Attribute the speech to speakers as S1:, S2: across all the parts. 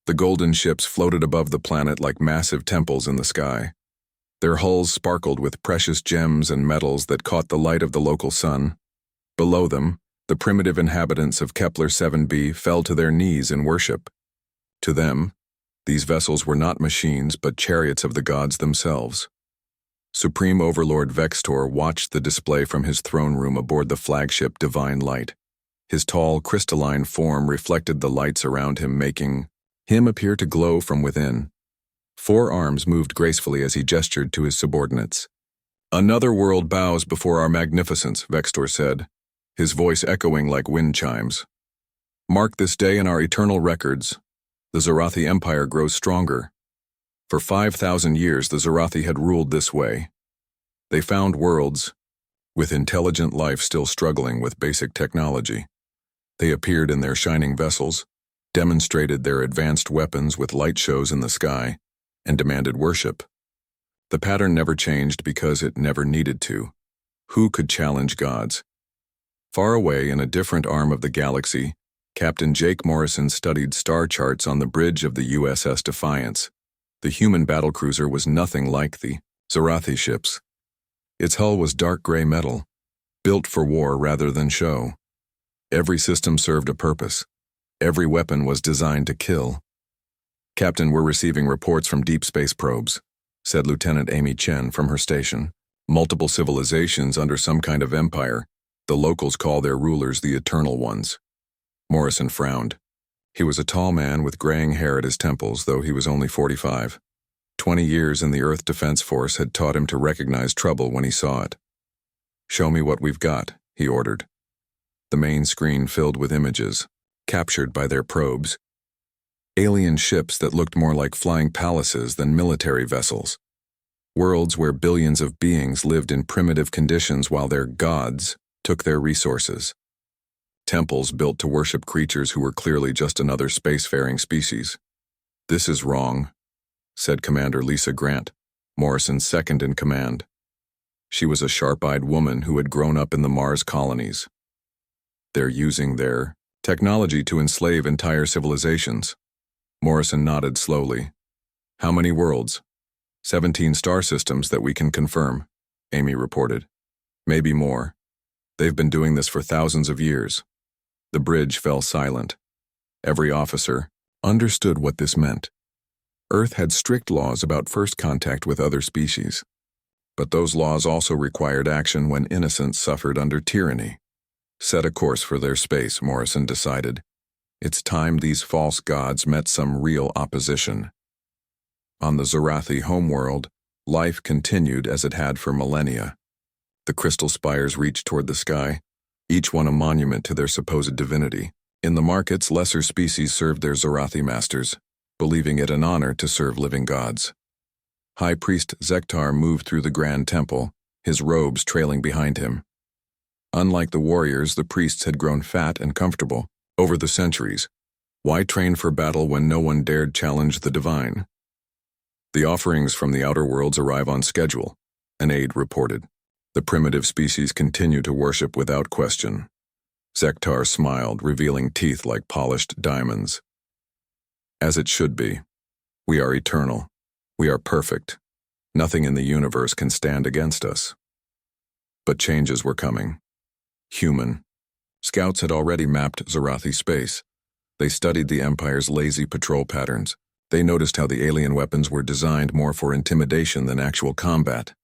S1: The golden ships floated above the planet like massive temples in the sky. Their hulls sparkled with precious gems and metals that caught the light of the local sun. Below them, the primitive inhabitants of Kepler 7b fell to their knees in worship. To them, these vessels were not machines but chariots of the gods themselves. Supreme Overlord Vextor watched the display from his throne room aboard the flagship Divine Light. His tall, crystalline form reflected the lights around him, making him appear to glow from within. 4 arms moved gracefully as he gestured to his subordinates. "Another world bows before our magnificence," Vextor said, his voice echoing like wind chimes. "Mark this day in our eternal records. The Zarathi Empire grows stronger. For 5,000 years the Zarathi had ruled this way. They found worlds, with intelligent life still struggling with basic technology. They appeared in their shining vessels, demonstrated their advanced weapons with light shows in the sky, and demanded worship. The pattern never changed because it never needed to. Who could challenge gods? Far away in a different arm of the galaxy, Captain Jake Morrison studied star charts on the bridge of the USS Defiance. The human battlecruiser was nothing like the Zarathi ships. Its hull was dark gray metal, built for war rather than show. Every system served a purpose. Every weapon was designed to kill. "Captain, we're receiving reports from deep space probes," said Lieutenant Amy Chen from her station. "Multiple civilizations under some kind of empire. The locals call their rulers the Eternal Ones." Morrison frowned. He was a tall man with graying hair at his temples, though he was only 45. 20 years in the Earth Defense Force had taught him to recognize trouble when he saw it. "Show me what we've got," he ordered. The main screen filled with images, captured by their probes. Alien ships that looked more like flying palaces than military vessels. Worlds where billions of beings lived in primitive conditions while their gods took their resources. Temples built to worship creatures who were clearly just another spacefaring species. "This is wrong," said Commander Lisa Grant, Morrison's second in command. She was a sharp-eyed woman who had grown up in the Mars colonies. "They're using their technology to enslave entire civilizations." Morrison nodded slowly. "How many worlds?" 17 star systems that we can confirm," Amy reported. "Maybe more. They've been doing this for thousands of years." The bridge fell silent. Every officer understood what this meant. Earth had strict laws about first contact with other species. But those laws also required action when innocents suffered under tyranny. Set a course for their space, Morrison decided. It's time these false gods met some real opposition. On the Zarathi homeworld, life continued as it had for millennia. The crystal spires reached toward the sky, each one a monument to their supposed divinity. In the markets, lesser species served their Zarathi masters, believing it an honor to serve living gods. High Priest Zektar moved through the grand temple, his robes trailing behind him. Unlike the warriors, the priests had grown fat and comfortable over the centuries. Why train for battle when no one dared challenge the divine? "The offerings from the outer worlds arrive on schedule," an aide reported. "The primitive species continue to worship without question." Zektar smiled, revealing teeth like polished diamonds. "As it should be. We are eternal. We are perfect. Nothing in the universe can stand against us." But changes were coming. Human. Scouts had already mapped Zarathi space. They studied the Empire's lazy patrol patterns. They noticed how the alien weapons were designed more for intimidation than actual combat.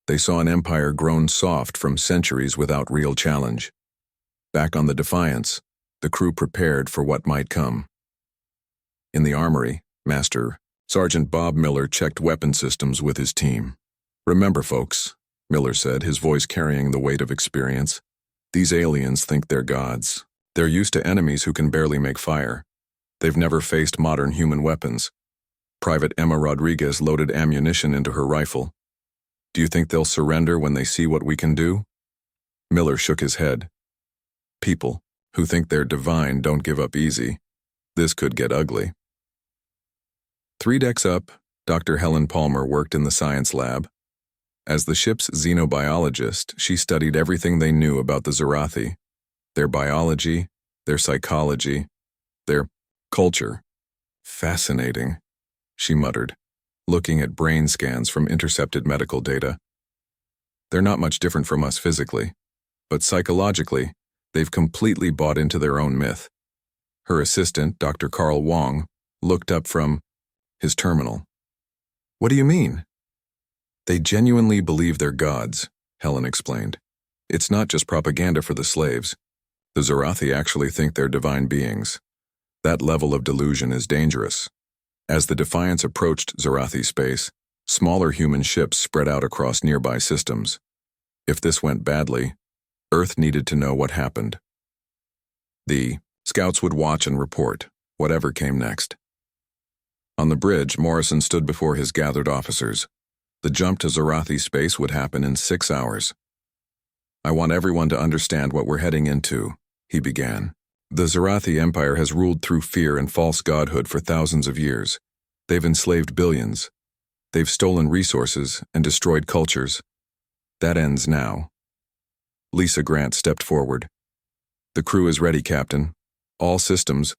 S1: They saw an empire grown soft from centuries without real challenge. Back on the Defiance, the crew prepared for what might come. In the armory, Master Sergeant Bob Miller checked weapon systems with his team. "Remember, folks," Miller said, his voice carrying the weight of experience, "these aliens think they're gods. They're used to enemies who can barely make fire. They've never faced modern human weapons." Private Emma Rodriguez loaded ammunition into her rifle. "Do you think they'll surrender when they see what we can do?" Miller shook his head. "People who think they're divine don't give up easy. This could get ugly." 3 decks up, Dr. Helen Palmer worked in the science lab. As the ship's xenobiologist, she studied everything they knew about the Zarathi, their biology, their psychology, their culture. Fascinating, she muttered, looking at brain scans from intercepted medical data. They're not much different from us physically, but psychologically, they've completely bought into their own myth. Her assistant, Dr. Carl Wong, looked up from his terminal. What do you mean? They genuinely believe they're gods, Helen explained. It's not just propaganda for the slaves. The Zarathi actually think they're divine beings. That level of delusion is dangerous. As the Defiance approached Zarathi space, smaller human ships spread out across nearby systems. If this went badly, Earth needed to know what happened. The scouts would watch and report, whatever came next. On the bridge, Morrison stood before his gathered officers. The jump to Zarathi space would happen in 6 hours. I want everyone to understand what we're heading into, he began. The Zarathi Empire has ruled through fear and false godhood for thousands of years. They've enslaved billions. They've stolen resources and destroyed cultures. That ends now. Lisa Grant stepped forward. The crew is ready, Captain. All systems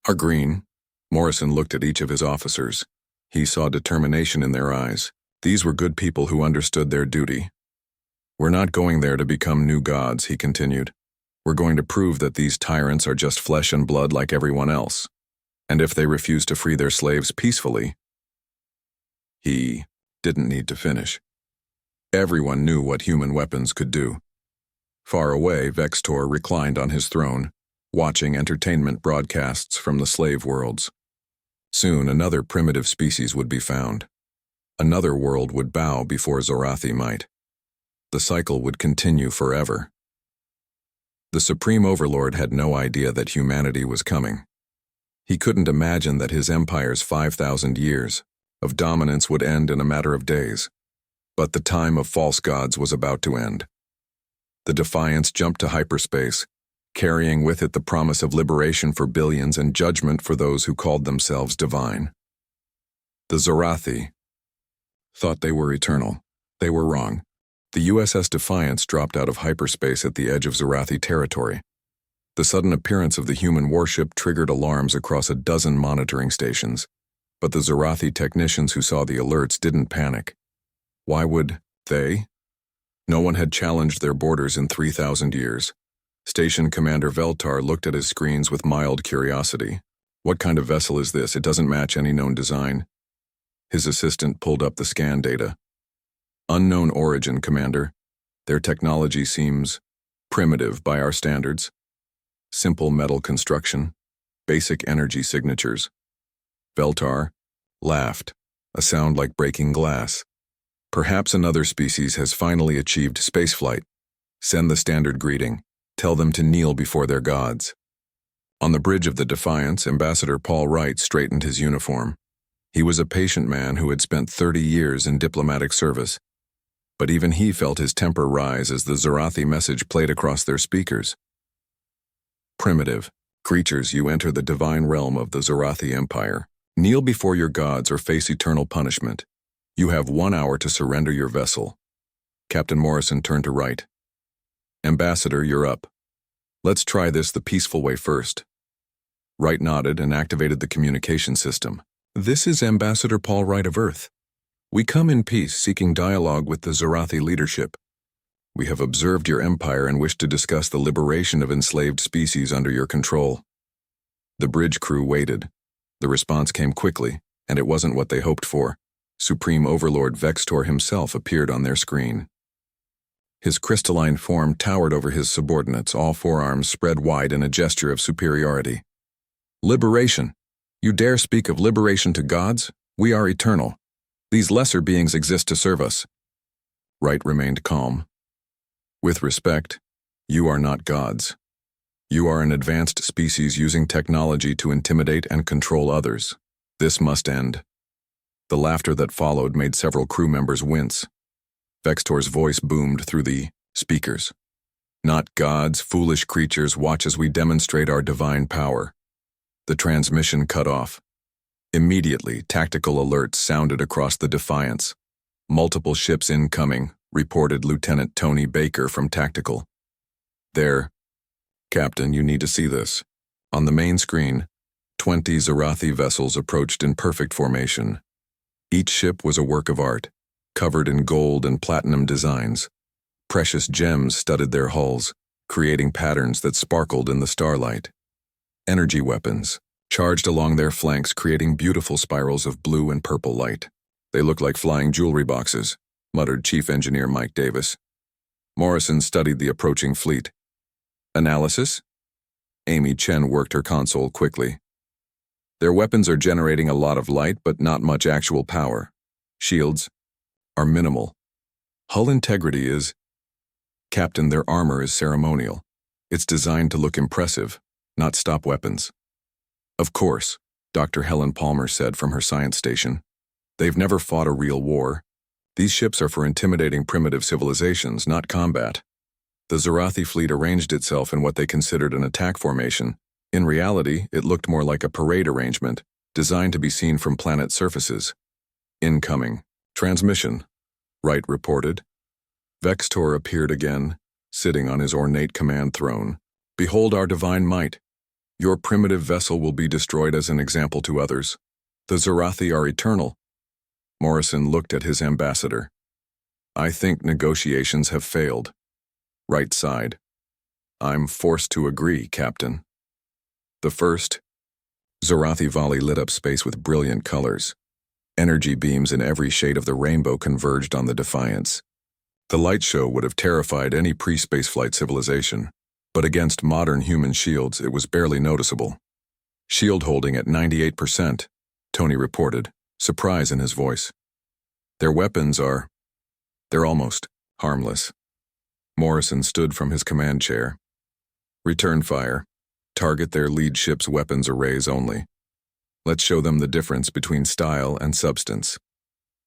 S1: are green. Morrison looked at each of his officers. He saw determination in their eyes. These were good people who understood their duty. We're not going there to become new gods, he continued. We're going to prove that these tyrants are just flesh and blood like everyone else. And if they refuse to free their slaves peacefully, he didn't need to finish. Everyone knew what human weapons could do. Far away, Vextor reclined on his throne, watching entertainment broadcasts from the slave worlds. Soon another primitive species would be found. Another world would bow before Zarathi might. The cycle would continue forever. The Supreme Overlord had no idea that humanity was coming. He couldn't imagine that his empire's 5,000 years of dominance would end in a matter of days. But the time of false gods was about to end. The Defiance jumped to hyperspace, carrying with it the promise of liberation for billions and judgment for those who called themselves divine. The Zarathi thought they were eternal. They were wrong. The USS Defiance dropped out of hyperspace at the edge of Zarathi territory. The sudden appearance of the human warship triggered alarms across a dozen monitoring stations, but the Zarathi technicians who saw the alerts didn't panic. Why would they? No one had challenged their borders in 3,000 years. Station Commander Veltar looked at his screens with mild curiosity. What kind of vessel is this? It doesn't match any known design. His assistant pulled up the scan data. Unknown origin, Commander. Their technology seems primitive by our standards. Simple metal construction. Basic energy signatures. Veltar laughed, a sound like breaking glass. Perhaps another species has finally achieved spaceflight. Send the standard greeting. Tell them to kneel before their gods. On the bridge of the Defiance, Ambassador Paul Wright straightened his uniform. He was a patient man who had spent 30 years in diplomatic service. But even he felt his temper rise as the Zarathi message played across their speakers. Primitive creatures, you enter the divine realm of the Zarathi Empire. Kneel before your gods or face eternal punishment. You have 1 hour to surrender your vessel. Captain Morrison turned to Wright. Ambassador, you're up. Let's try this the peaceful way first. Wright nodded and activated the communication system. This is Ambassador Paul Wright of Earth. We come in peace, seeking dialogue with the Zarathi leadership. We have observed your empire and wish to discuss the liberation of enslaved species under your control. The bridge crew waited. The response came quickly, and it wasn't what they hoped for. Supreme Overlord Vextor himself appeared on their screen. His crystalline form towered over his subordinates, all forearms spread wide in a gesture of superiority. Liberation! You dare speak of liberation to gods? We are eternal. These lesser beings exist to serve us. Wright remained calm. With respect, you are not gods. You are an advanced species using technology to intimidate and control others. This must end. The laughter that followed made several crew members wince. Vextor's voice boomed through the speakers. Not gods, foolish creatures, watch as we demonstrate our divine power. The transmission cut off. Immediately, tactical alerts sounded across the Defiance. Multiple ships incoming, reported Lieutenant Tony Baker from Tactical. There. Captain, you need to see this. On the main screen, 20 Zarathi vessels approached in perfect formation. Each ship was a work of art, covered in gold and platinum designs. Precious gems studded their hulls, creating patterns that sparkled in the starlight. Energy weapons charged along their flanks, creating beautiful spirals of blue and purple light. "They look like flying jewelry boxes," muttered Chief Engineer Mike Davis. Morrison studied the approaching fleet. "Analysis?" Amy Chen worked her console quickly. "Their weapons are generating a lot of light, but not much actual power. Shields are minimal. Hull integrity is... Captain, their armor is ceremonial. It's designed to look impressive, not stop weapons." "Of course," Dr. Helen Palmer said from her science station. "They've never fought a real war. These ships are for intimidating primitive civilizations, not combat." The Zarathi fleet arranged itself in what they considered an attack formation. In reality, it looked more like a parade arrangement, designed to be seen from planet surfaces. "Incoming. Transmission," Wright reported. Vextor appeared again, sitting on his ornate command throne. "Behold our divine might. Your primitive vessel will be destroyed as an example to others. The Zarathi are eternal." Morrison looked at his ambassador. "I think negotiations have failed." Wright sighed. "I'm forced to agree, Captain." The first Zarathi volley lit up space with brilliant colors. Energy beams in every shade of the rainbow converged on the Defiance. The light show would have terrified any pre-spaceflight civilization, but against modern human shields it was barely noticeable. "Shield holding at 98%, Tony reported, surprise in his voice. "Their weapons they're almost harmless." Morrison stood from his command chair. "Return fire. Target their lead ship's weapons arrays only. Let's show them the difference between style and substance."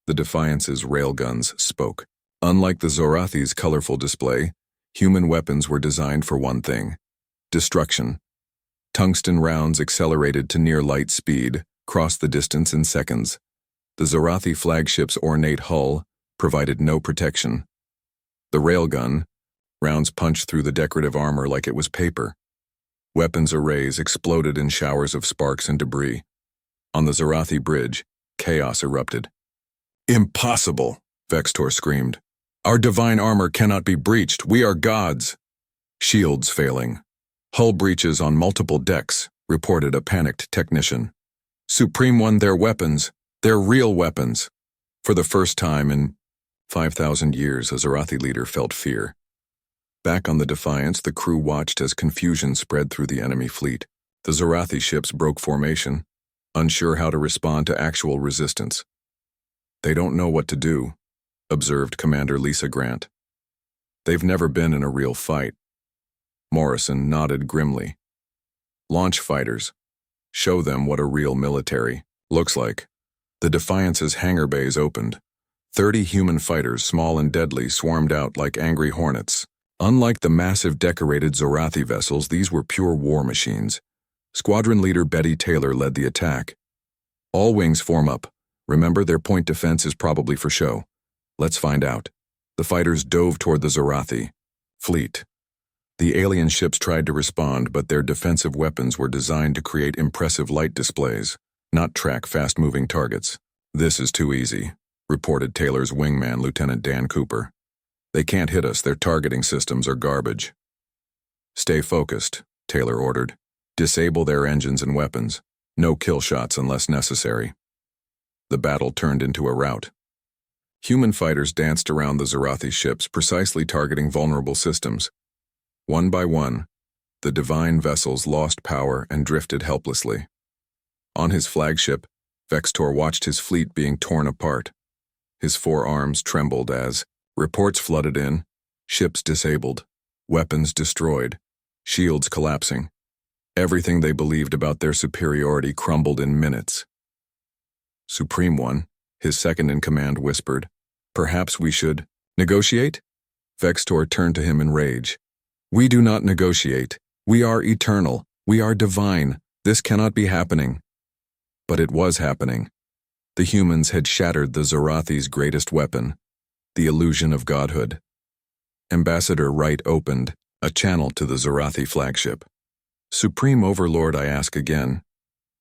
S1: The Defiance's railguns spoke. Unlike the Zorathi's colorful display, human weapons were designed for one thing: destruction. Tungsten rounds accelerated to near light speed, crossed the distance in seconds. The Zarathi flagship's ornate hull provided no protection. The railgun, rounds punched through the decorative armor like it was paper. Weapons arrays exploded in showers of sparks and debris. On the Zarathi bridge, chaos erupted. "Impossible!" Vextor screamed. "Our divine armor cannot be breached. We are gods." "Shields failing. Hull breaches on multiple decks," reported a panicked technician. "Supreme One, their weapons. They're real weapons." For the first time in 5,000 years, a Zarathi leader felt fear. Back on the Defiance, the crew watched as confusion spread through the enemy fleet. The Zarathi ships broke formation, unsure how to respond to actual resistance. "They don't know what to do," observed Commander Lisa Grant. "They've never been in a real fight." Morrison nodded grimly. "Launch fighters. Show them what a real military looks like." The Defiance's hangar bays opened. 30 human fighters, small and deadly, swarmed out like angry hornets. Unlike the massive decorated Zarathi vessels, these were pure war machines. Squadron leader Betty Taylor led the attack. "All wings form up. Remember, their point defense is probably for show. Let's find out." The fighters dove toward the Zarathi fleet. The alien ships tried to respond, but their defensive weapons were designed to create impressive light displays, not track fast-moving targets. "This is too easy," reported Taylor's wingman, Lieutenant Dan Cooper. "They can't hit us. Their targeting systems are garbage." "Stay focused," Taylor ordered. "Disable their engines and weapons. No kill shots unless necessary." The battle turned into a rout. Human fighters danced around the Zarathi ships, precisely targeting vulnerable systems. One by one, the divine vessels lost power and drifted helplessly. On his flagship, Vextor watched his fleet being torn apart. His forearms trembled as reports flooded in: ships disabled, weapons destroyed, shields collapsing. Everything they believed about their superiority crumbled in minutes. "Supreme One," his second-in-command whispered, "perhaps we should negotiate?" Vextor turned to him in rage. "We do not negotiate. We are eternal. We are divine. This cannot be happening." But it was happening. The humans had shattered the Zarathi's greatest weapon, the illusion of godhood. Ambassador Wright opened a channel to the Zarathi flagship. "Supreme Overlord, I ask again.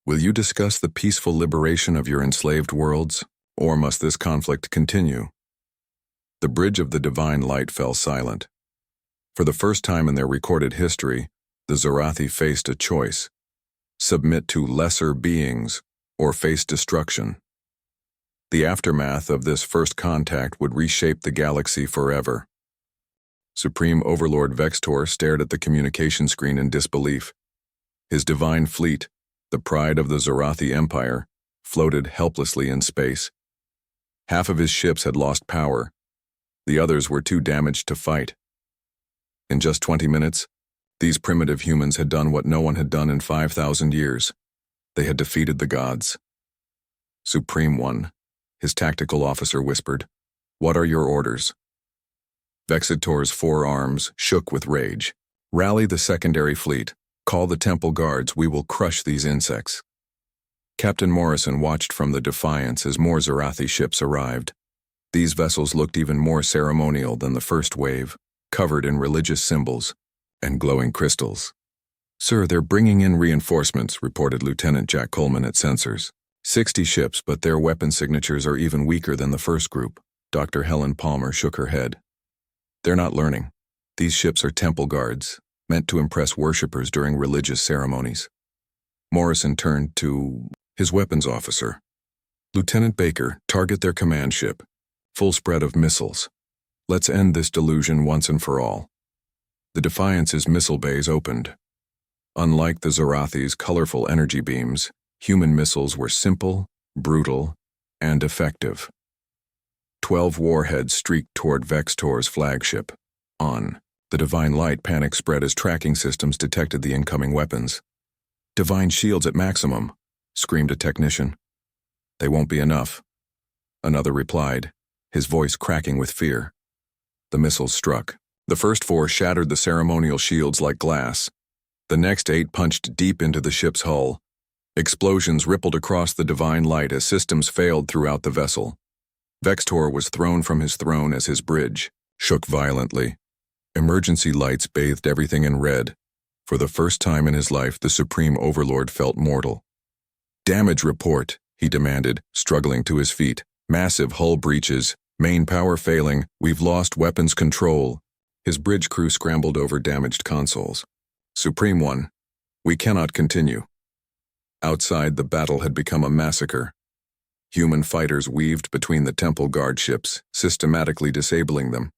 S1: Will you discuss the peaceful liberation of your enslaved worlds, or must this conflict continue? The bridge of the divine light fell silent. For the first time in their recorded history, the Zorathi faced a choice: submit to lesser beings or face destruction. The aftermath of this first contact would reshape the galaxy forever. Supreme Overlord Vextor stared at the communication screen in disbelief. His divine fleet, the pride of the Zorathi Empire, floated helplessly in space. Half of his ships had lost power. The others were too damaged to fight. In just 20 minutes, these primitive humans had done what no one had done in 5,000 years. They had defeated the gods. Supreme One, his tactical officer whispered, "What are your orders?" Vexitor's forearms shook with rage. "Rally the secondary fleet. Call the temple guards. We will crush these insects." Captain Morrison watched from the Defiance as more Zorathi ships arrived. These vessels looked even more ceremonial than the first wave, covered in religious symbols and glowing crystals. "Sir, they're bringing in reinforcements," reported Lieutenant Jack Coleman at Sensors. 60 ships, but their weapon signatures are even weaker than the first group. Dr. Helen Palmer shook her head. "They're not learning. These ships are temple guards, meant to impress worshippers during religious ceremonies." Morrison turned to his weapons officer. "Lieutenant Baker, target their command ship. Full spread of missiles. Let's end this delusion once and for all." The Defiance's missile bays opened. Unlike the Zorathi's colorful energy beams, human missiles were simple, brutal, and effective. 12 warheads streaked toward Vextor's flagship. On. The divine light panic spread as tracking systems detected the incoming weapons. "Divine shields at maximum," screamed a technician. "They won't be enough," another replied, his voice cracking with fear. The missiles struck. The first 4 shattered the ceremonial shields like glass. The next 8 punched deep into the ship's hull. Explosions rippled across the divine light as systems failed throughout the vessel. Vextor was thrown from his throne as his bridge shook violently. Emergency lights bathed everything in red. For the first time in his life, the Supreme Overlord felt mortal. "Damage report," he demanded, struggling to his feet. "Massive hull breaches, main power failing, we've lost weapons control." His bridge crew scrambled over damaged consoles. "Supreme One, we cannot continue." Outside, the battle had become a massacre. Human fighters weaved between the temple guard ships, systematically disabling them.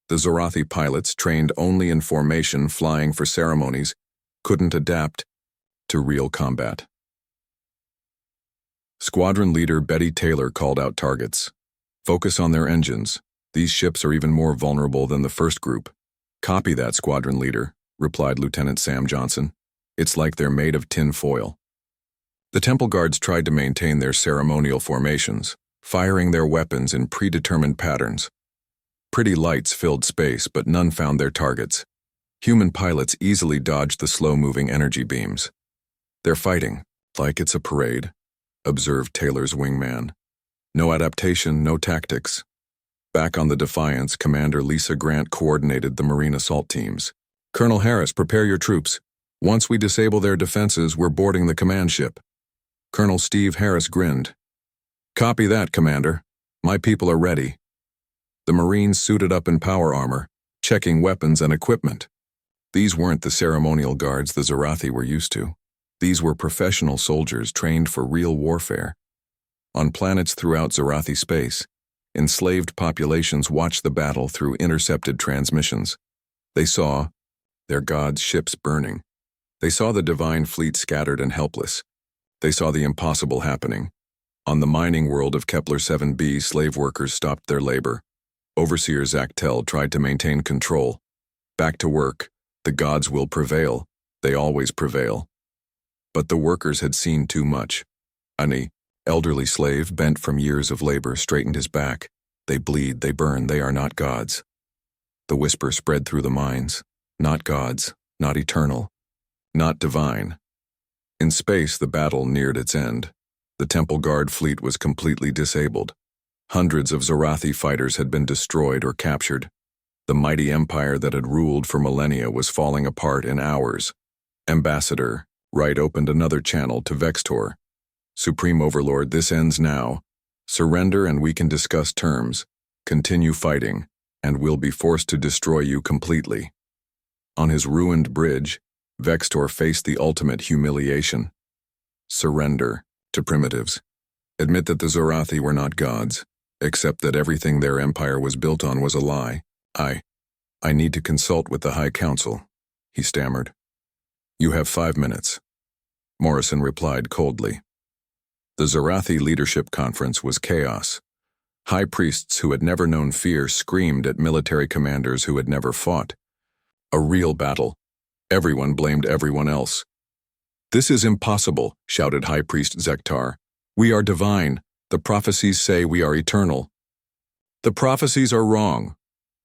S1: The Zorathi pilots, trained only in formation flying for ceremonies, couldn't adapt to real combat. Squadron leader Betty Taylor called out targets. "Focus on their engines. These ships are even more vulnerable than the first group." "Copy that, squadron leader," replied Lieutenant Sam Johnson. "It's like they're made of tin foil." The temple guards tried to maintain their ceremonial formations, firing their weapons in predetermined patterns. Pretty lights filled space, but none found their targets. Human pilots easily dodged the slow-moving energy beams. "They're fighting, like it's a parade," observed Taylor's wingman. "No adaptation, no tactics." Back on the Defiance, Commander Lisa Grant coordinated the Marine assault teams. "Colonel Harris, prepare your troops. Once we disable their defenses, we're boarding the command ship." Colonel Steve Harris grinned. "Copy that, Commander. My people are ready." The Marines suited up in power armor, checking weapons and equipment. These weren't the ceremonial guards the Zorathi were used to. These were professional soldiers trained for real warfare. On planets throughout Zorathi space, enslaved populations watched the battle through intercepted transmissions. They saw their gods' ships burning. They saw the divine fleet scattered and helpless. They saw the impossible happening. On the mining world of Kepler 7b, slave workers stopped their labor. Overseer Zach Tell tried to maintain control. Back to work. The gods will prevail. They always prevail. But the workers had seen too much. An elderly slave, bent from years of labor, straightened his back. "They bleed, they burn, they are not gods." The whisper spread through the minds. Not gods, not eternal, not divine. In space, the battle neared its end. The Temple Guard fleet was completely disabled. Hundreds of Zorathi fighters had been destroyed or captured. The mighty empire that had ruled for millennia was falling apart in hours. Ambassador Wright opened another channel to Vextor. Supreme Overlord, this ends now. Surrender and we can discuss terms. Continue fighting, and we'll be forced to destroy you completely. On his ruined bridge, Vextor faced the ultimate humiliation. Surrender to primitives. Admit that the Zorathi were not gods, except that everything their empire was built on was a lie. I need to consult with the High Council, he stammered. You have 5 minutes. Morrison replied coldly. The Zorathi Leadership Conference was chaos. High priests who had never known fear screamed at military commanders who had never fought. A real battle. Everyone blamed everyone else. This is impossible, shouted High Priest Zektar. We are divine. The prophecies say we are eternal. The prophecies are wrong,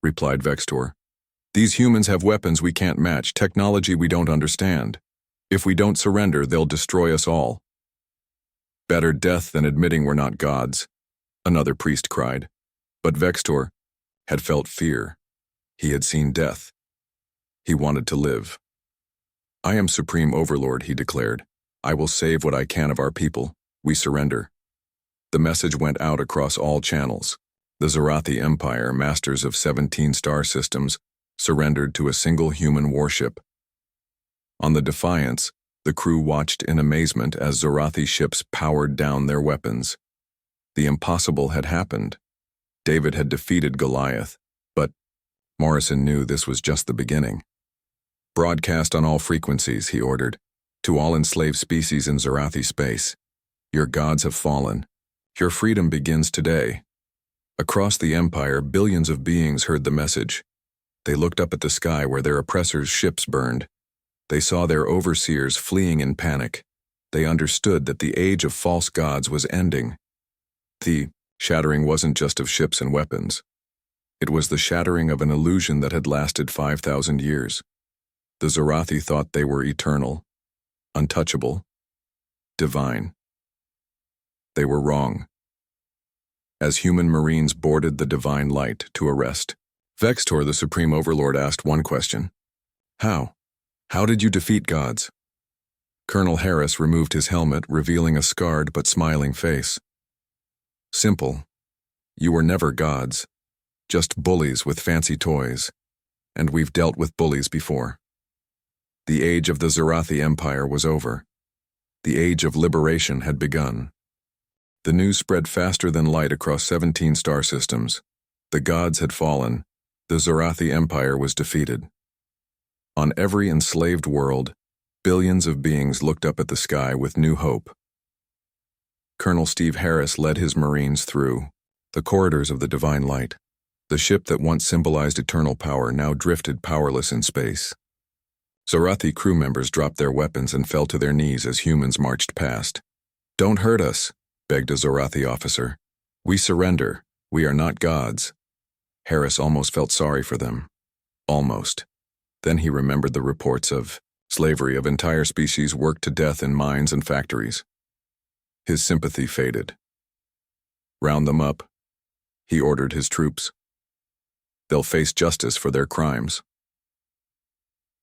S1: replied Vextor. These humans have weapons we can't match, technology we don't understand. If we don't surrender, they'll destroy us all. Better death than admitting we're not gods, another priest cried. But Vextor had felt fear. He had seen death. He wanted to live. I am Supreme Overlord, he declared. I will save what I can of our people. We surrender. The message went out across all channels. The Zorathi Empire, masters of 17 star systems, surrendered to a single human warship. On the Defiance, the crew watched in amazement as Zorathi ships powered down their weapons. The impossible had happened. David had defeated Goliath, but Morrison knew this was just the beginning. Broadcast on all frequencies, he ordered, to all enslaved species in Zorathi space. Your gods have fallen. Your freedom begins today. Across the Empire, billions of beings heard the message. They looked up at the sky where their oppressors' ships burned. They saw their overseers fleeing in panic. They understood that the age of false gods was ending. The shattering wasn't just of ships and weapons. It was the shattering of an illusion that had lasted 5,000 years. The Zorathi thought they were eternal, untouchable, divine. They were wrong. As human marines boarded the divine light to arrest, Vextor, the Supreme Overlord, asked one question. How? How did you defeat gods? Colonel Harris removed his helmet, revealing a scarred but smiling face. Simple. You were never gods, just bullies with fancy toys, and we've dealt with bullies before. The age of the Zorathi Empire was over. The age of liberation had begun. The news spread faster than light across 17 star systems. The gods had fallen. The Zorathi Empire was defeated. On every enslaved world, billions of beings looked up at the sky with new hope. Colonel Steve Harris led his Marines through the corridors of the divine light. The ship that once symbolized eternal power now drifted powerless in space. Zorathi crew members dropped their weapons and fell to their knees as humans marched past. Don't hurt us, begged a Zorathi officer. We surrender. We are not gods. Harris almost felt sorry for them. Almost. Then he remembered the reports of slavery of entire species worked to death in mines and factories. His sympathy faded. Round them up, he ordered his troops. They'll face justice for their crimes.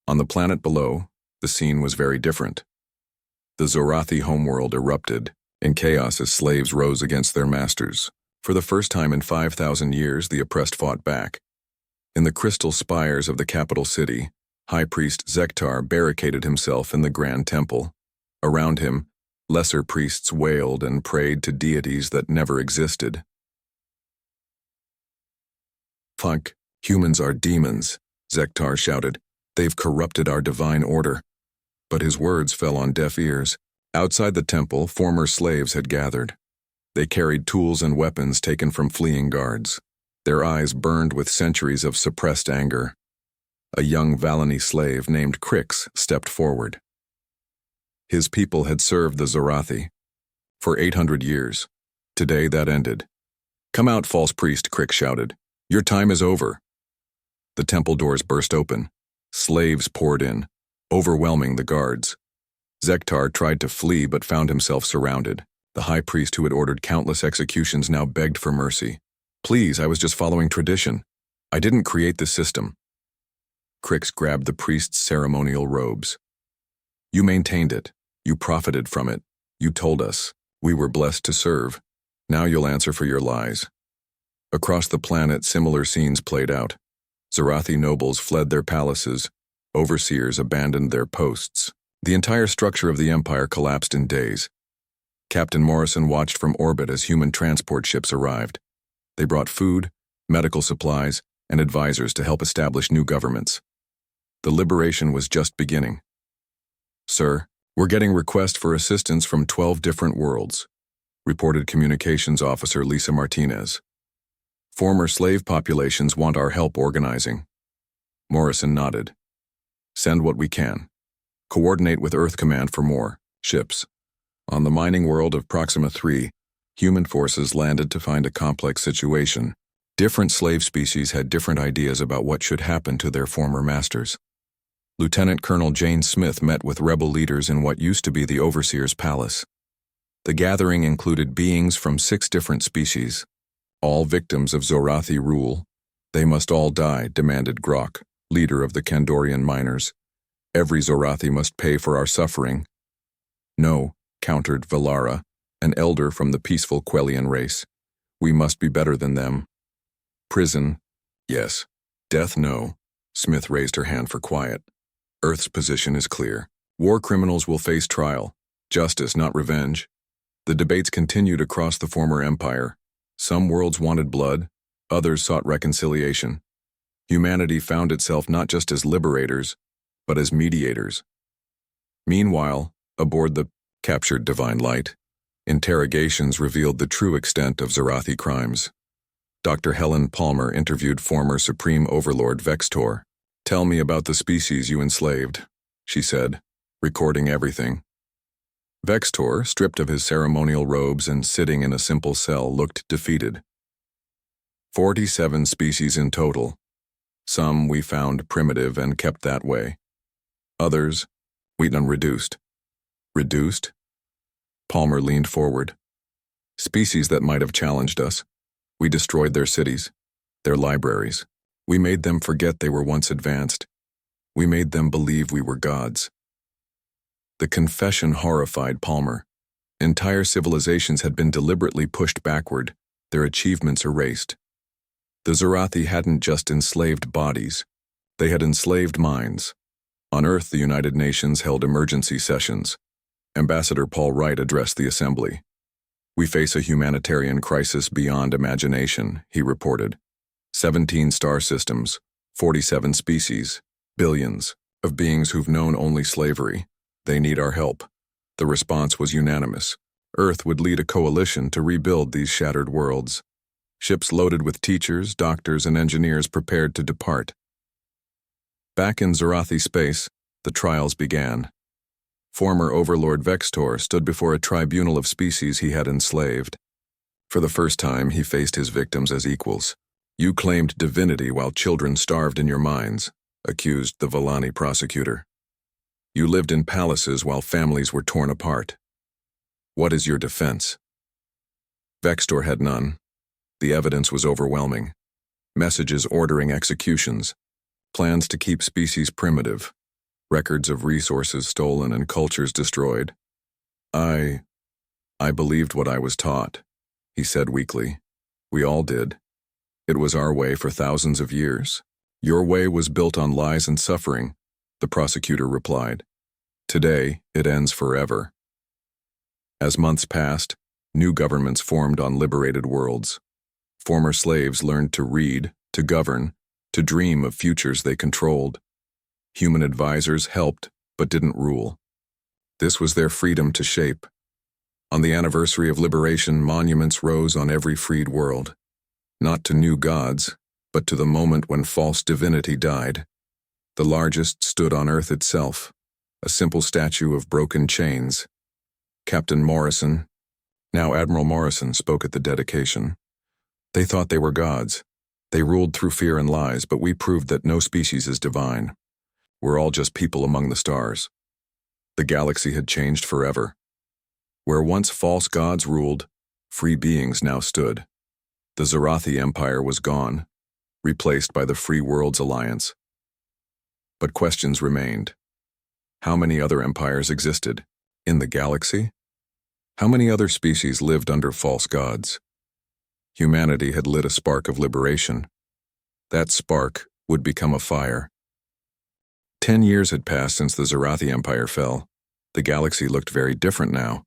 S1: On the planet below, the scene was very different. The Zorathi homeworld erupted in chaos as slaves rose against their masters. For the first time in 5,000 years, the oppressed fought back. In the crystal spires of the capital city, High Priest Zektar barricaded himself in the Grand Temple. Around him, lesser priests wailed and prayed to deities that never existed. Fuck, humans are demons, Zektar shouted. They've corrupted our divine order. But his words fell on deaf ears. Outside the temple, former slaves had gathered. They carried tools and weapons taken from fleeing guards. Their eyes burned with centuries of suppressed anger. A young Valani slave named Crix stepped forward. His people had served the Zorathi for 800 years. Today that ended. Come out, false priest, Crix shouted. Your time is over. The temple doors burst open. Slaves poured in, overwhelming the guards. Zektar tried to flee but found himself surrounded. The high priest who had ordered countless executions now begged for mercy. Please, I was just following tradition. I didn't create this system. Crix grabbed the priest's ceremonial robes. You maintained it. You profited from it. You told us. We were blessed to serve. Now you'll answer for your lies. Across the planet, similar scenes played out. Zorathi nobles fled their palaces. Overseers abandoned their posts. The entire structure of the empire collapsed in days. Captain Morrison watched from orbit as human transport ships arrived. They brought food, medical supplies, and advisors to help establish new governments. The liberation was just beginning. "Sir, we're getting requests for assistance from 12 different worlds," reported Communications Officer Lisa Martinez. "Former slave populations want our help organizing." Morrison nodded. "Send what we can. Coordinate with Earth Command for more ships." On the mining world of Proxima 3, human forces landed to find a complex situation. Different slave species had different ideas about what should happen to their former masters. Lieutenant Colonel Jane Smith met with rebel leaders in what used to be the Overseer's palace. The gathering included beings from 6 different species, all victims of Zorathi rule. "They must all die," demanded Grok, leader of the Kandorian miners. "Every Zorathi must pay for our suffering." "No," countered Valara, an elder from the peaceful Quellian race. "We must be better than them." "Prison, yes. Death, no." Smith raised her hand for quiet. "Earth's position is clear. War criminals will face trial. Justice, not revenge." The debates continued across the former empire. Some worlds wanted blood, others sought reconciliation. Humanity found itself not just as liberators, but as mediators. Meanwhile, aboard the captured Divine Light, interrogations revealed the true extent of Zorathi crimes. Dr. Helen Palmer interviewed former Supreme Overlord Vextor. "Tell me about the species you enslaved," she said, recording everything. Vextor, stripped of his ceremonial robes and sitting in a simple cell, looked defeated. 47 species in total. Some we found primitive and kept that way. Others, we done reduced. Reduced? Palmer leaned forward. Species that might have challenged us. We destroyed their cities, their libraries. We made them forget they were once advanced. We made them believe we were gods. The confession horrified Palmer. Entire civilizations had been deliberately pushed backward, their achievements erased. The Zorathi hadn't just enslaved bodies. They had enslaved minds. On Earth, the United Nations held emergency sessions. Ambassador Paul Wright addressed the assembly. "We face a humanitarian crisis beyond imagination," he reported. 17 star systems, 47 species, billions of beings who've known only slavery. They need our help. The response was unanimous. Earth would lead a coalition to rebuild these shattered worlds. Ships loaded with teachers, doctors, and engineers prepared to depart. Back in Zorathi space, the trials began. Former Overlord Vextor stood before a tribunal of species he had enslaved. For the first time, he faced his victims as equals. "You claimed divinity while children starved in your mines," accused the Vallani prosecutor. "You lived in palaces while families were torn apart. What is your defense?" Vextor had none. The evidence was overwhelming. Messages ordering executions, plans to keep species primitive, records of resources stolen and cultures destroyed. I believed what I was taught," he said weakly. "We all did. It was our way for thousands of years. Your way was built on lies and suffering," the prosecutor replied. "Today, it ends forever." As months passed, new governments formed on liberated worlds. Former slaves learned to read, to govern, to dream of futures they controlled. Human advisors helped, but didn't rule. This was their freedom to shape. On the anniversary of liberation, monuments rose on every freed world. Not to new gods, but to the moment when false divinity died. The largest stood on Earth itself, a simple statue of broken chains. Captain Morrison, now Admiral Morrison, spoke at the dedication. "They thought they were gods. They ruled through fear and lies, but we proved that no species is divine. We're all just people among the stars." The galaxy had changed forever. Where once false gods ruled, free beings now stood. The Zorathi Empire was gone, replaced by the Free Worlds Alliance. But questions remained. How many other empires existed? In the galaxy? How many other species lived under false gods? Humanity had lit a spark of liberation. That spark would become a fire. 10 years had passed since the Zorathi Empire fell. The galaxy looked very different now.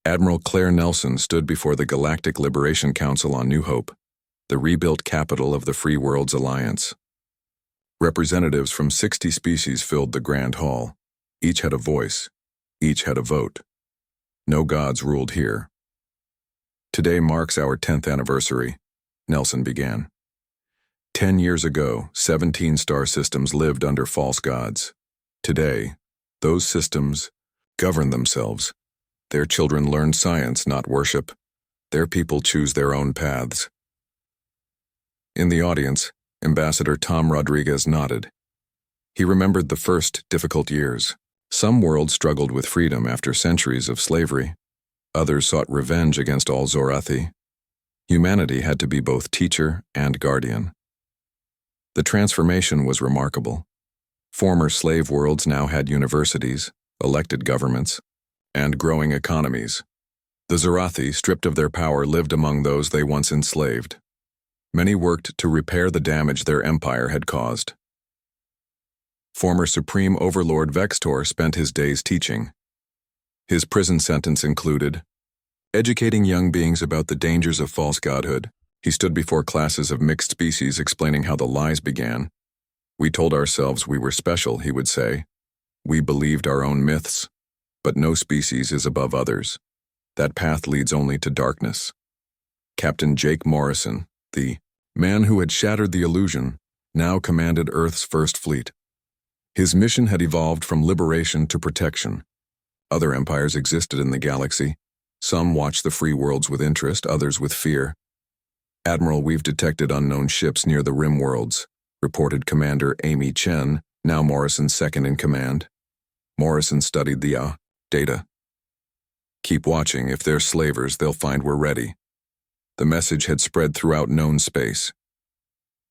S1: Admiral Claire Nelson stood before the Galactic Liberation Council on New Hope, the rebuilt capital of the Free Worlds Alliance. Representatives from 60 species filled the Grand Hall. Each had a voice. Each had a vote. No gods ruled here. Today marks our 10th anniversary, Nelson began. 10 years ago, 17 star systems lived under false gods. Today, those systems govern themselves. Their children learn science, not worship. Their people choose their own paths. In the audience, Ambassador Tom Rodriguez nodded. He remembered the first difficult years. Some worlds struggled with freedom after centuries of slavery. Others sought revenge against all Zorathi. Humanity had to be both teacher and guardian. The transformation was remarkable. Former slave worlds now had universities, elected governments, and growing economies. The Zorathi, stripped of their power, lived among those they once enslaved. Many worked to repair the damage their empire had caused. Former Supreme Overlord Vextor spent his days teaching. His prison sentence included educating young beings about the dangers of false godhood. He stood before classes of mixed species explaining how the lies began. We told ourselves we were special, he would say. We believed our own myths. But no species is above others. That path leads only to darkness. Captain Jake Morrison, the man who had shattered the illusion, now commanded Earth's first fleet. His mission had evolved from liberation to protection. Other empires existed in the galaxy. Some watched the free worlds with interest, others with fear. Admiral, we've detected unknown ships near the rim worlds, reported Commander Amy Chen, now Morrison's second in command. Morrison studied the data. Keep watching. If they're slavers, they'll find we're ready. The message had spread throughout known space.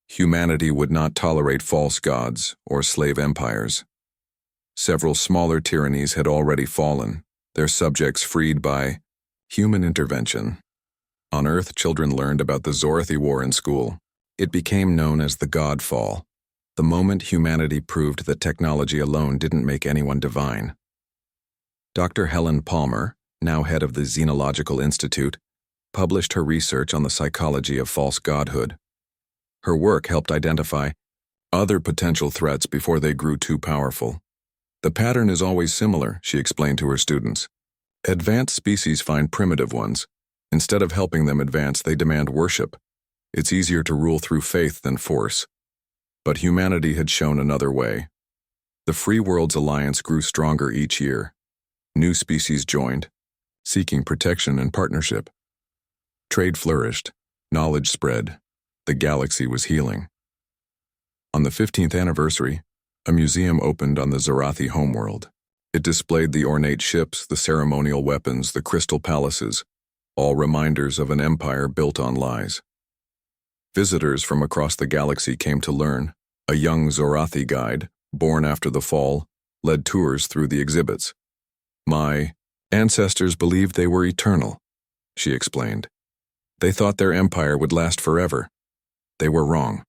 S1: Humanity would not tolerate false gods or slave empires. Several smaller tyrannies had already fallen, their subjects freed by human intervention. On Earth, children learned about the Zorathi War in school. It became known as the God Fall, the moment humanity proved that technology alone didn't make anyone divine. Dr. Helen Palmer, now head of the Xenological Institute, published her research on the psychology of false godhood. Her work helped identify other potential threats before they grew too powerful. The pattern is always similar, she explained to her students. Advanced species find primitive ones. Instead of helping them advance, they demand worship. It's easier to rule through faith than force. But humanity had shown another way. The Free Worlds Alliance grew stronger each year. New species joined, seeking protection and partnership. Trade flourished, knowledge spread. The galaxy was healing. On the 15th anniversary, a museum opened on the Zorathi homeworld. It displayed the ornate ships, the ceremonial weapons, the crystal palaces, all reminders of an empire built on lies. Visitors from across the galaxy came to learn. A young Zorathi guide, born after the fall, led tours through the exhibits. My ancestors believed they were eternal, she explained. They thought their empire would last forever. They were wrong.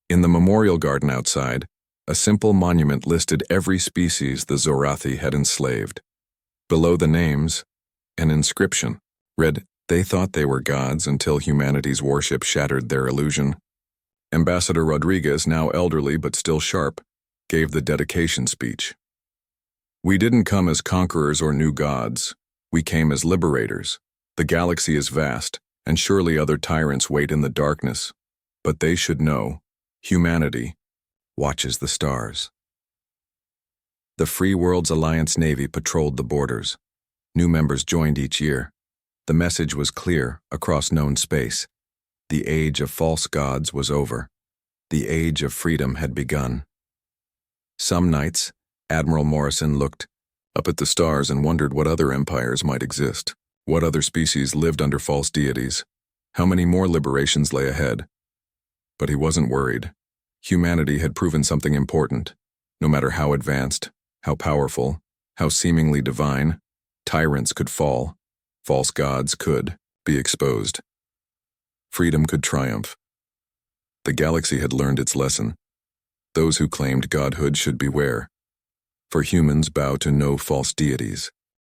S1: In the memorial garden outside, a simple monument listed every species the Zorathi had enslaved. Below the names, an inscription read, "They thought they were gods until humanity's worship shattered their illusion." Ambassador Rodriguez, now elderly but still sharp, gave the dedication speech. "We didn't come as conquerors or new gods. We came as liberators. The galaxy is vast, and surely other tyrants wait in the darkness. But they should know, humanity watches the stars." The Free Worlds Alliance Navy patrolled the borders. New members joined each year. The message was clear across known space. The age of false gods was over. The age of freedom had begun. Some nights, Admiral Morrison looked up at the stars and wondered what other empires might exist. What other species lived under false deities? How many more liberations lay ahead? But he wasn't worried. Humanity had proven something important. No matter how advanced, how powerful, how seemingly divine, tyrants could fall, false gods could be exposed. Freedom could triumph. The galaxy had learned its lesson. Those who claimed godhood should beware, for humans bow to no false deities.